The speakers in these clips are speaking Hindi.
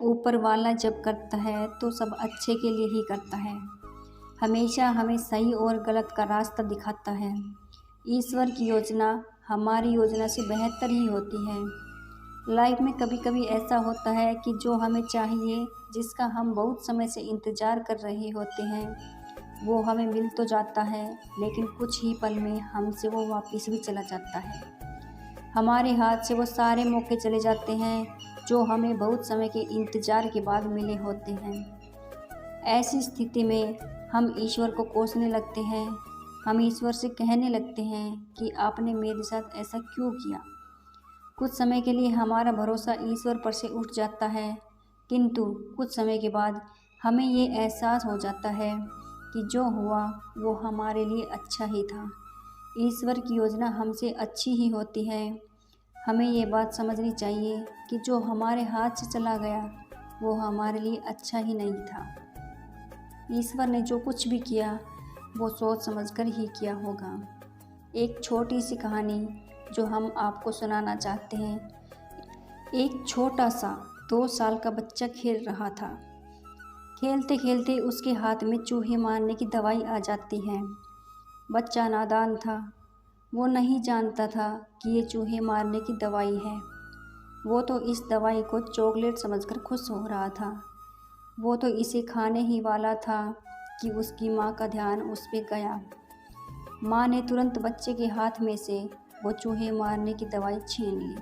ऊपर वाला जब करता है तो सब अच्छे के लिए ही करता है। हमेशा हमें सही और गलत का रास्ता दिखाता है। ईश्वर की योजना हमारी योजना से बेहतर ही होती है। लाइफ में कभी कभी ऐसा होता है कि जो हमें चाहिए, जिसका हम बहुत समय से इंतज़ार कर रहे होते हैं, वो हमें मिल तो जाता है, लेकिन कुछ ही पल में हमसे वो वापस भी चला जाता है। हमारे हाथ से वो सारे मौके चले जाते हैं जो हमें बहुत समय के इंतज़ार के बाद मिले होते हैं। ऐसी स्थिति में हम ईश्वर को कोसने लगते हैं। हम ईश्वर से कहने लगते हैं कि आपने मेरे साथ ऐसा क्यों किया। कुछ समय के लिए हमारा भरोसा ईश्वर पर से उठ जाता है, किंतु कुछ समय के बाद हमें ये एहसास हो जाता है कि जो हुआ वो हमारे लिए अच्छा ही था। ईश्वर की योजना हमसे अच्छी ही होती है। हमें ये बात समझनी चाहिए कि जो हमारे हाथ से चला गया वो हमारे लिए अच्छा ही नहीं था। ईश्वर ने जो कुछ भी किया वो सोच समझकर ही किया होगा। एक छोटी सी कहानी जो हम आपको सुनाना चाहते हैं। एक छोटा सा 2 साल का बच्चा खेल रहा था। खेलते खेलते उसके हाथ में चूहे मारने की दवाई आ जाती है। बच्चा नादान था, वो नहीं जानता था कि ये चूहे मारने की दवाई है। वो तो इस दवाई को चॉकलेट समझकर खुश हो रहा था। वो तो इसे खाने ही वाला था कि उसकी माँ का ध्यान उस पे गया। माँ ने तुरंत बच्चे के हाथ में से वो चूहे मारने की दवाई छीन ली।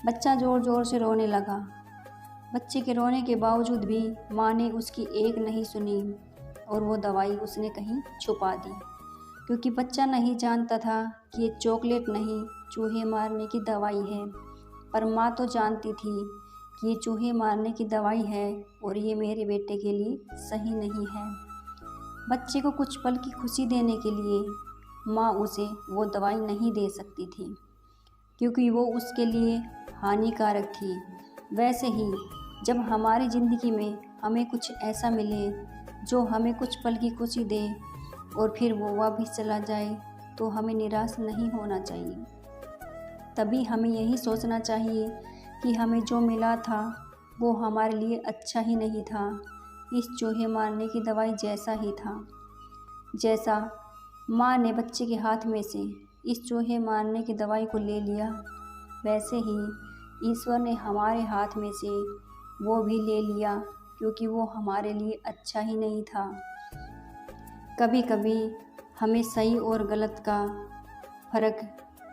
बच्चा ज़ोर ज़ोर से रोने लगा। बच्चे के रोने के बावजूद भी माँ ने उसकी एक नहीं सुनी और वो दवाई उसने कहीं छुपा दी, क्योंकि बच्चा नहीं जानता था कि ये चॉकलेट नहीं, चूहे मारने की दवाई है। पर माँ तो जानती थी कि ये चूहे मारने की दवाई है और ये मेरे बेटे के लिए सही नहीं है। बच्चे को कुछ पल की खुशी देने के लिए माँ उसे वो दवाई नहीं दे सकती थी, क्योंकि वो उसके लिए हानिकारक थी। वैसे ही जब हमारी ज़िंदगी में हमें कुछ ऐसा मिले जो हमें कुछ पल की खुशी दे और फिर वो वापस चला जाए, तो हमें निराश नहीं होना चाहिए। तभी हमें यही सोचना चाहिए कि हमें जो मिला था वो हमारे लिए अच्छा ही नहीं था। इस चूहे मारने की दवाई जैसा ही था। जैसा माँ ने बच्चे के हाथ में से इस चूहे मारने की दवाई को ले लिया, वैसे ही ईश्वर ने हमारे हाथ में से वो भी ले लिया, क्योंकि वो हमारे लिए अच्छा ही नहीं था। कभी कभी हमें सही और गलत का फ़र्क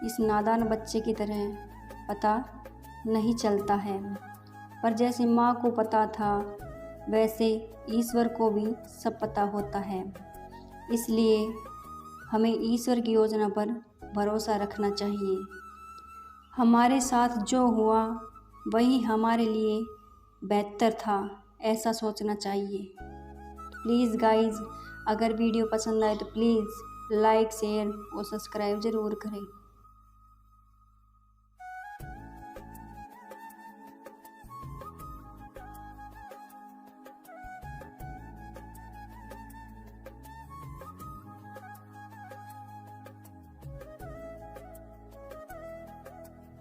इस नादान बच्चे की तरह पता नहीं चलता है, पर जैसे माँ को पता था वैसे ईश्वर को भी सब पता होता है। इसलिए हमें ईश्वर की योजना पर भरोसा रखना चाहिए। हमारे साथ जो हुआ वही हमारे लिए बेहतर था, ऐसा सोचना चाहिए। प्लीज़ गाइज़, अगर वीडियो पसंद आए तो प्लीज़ लाइक, शेयर और सब्सक्राइब ज़रूर करें।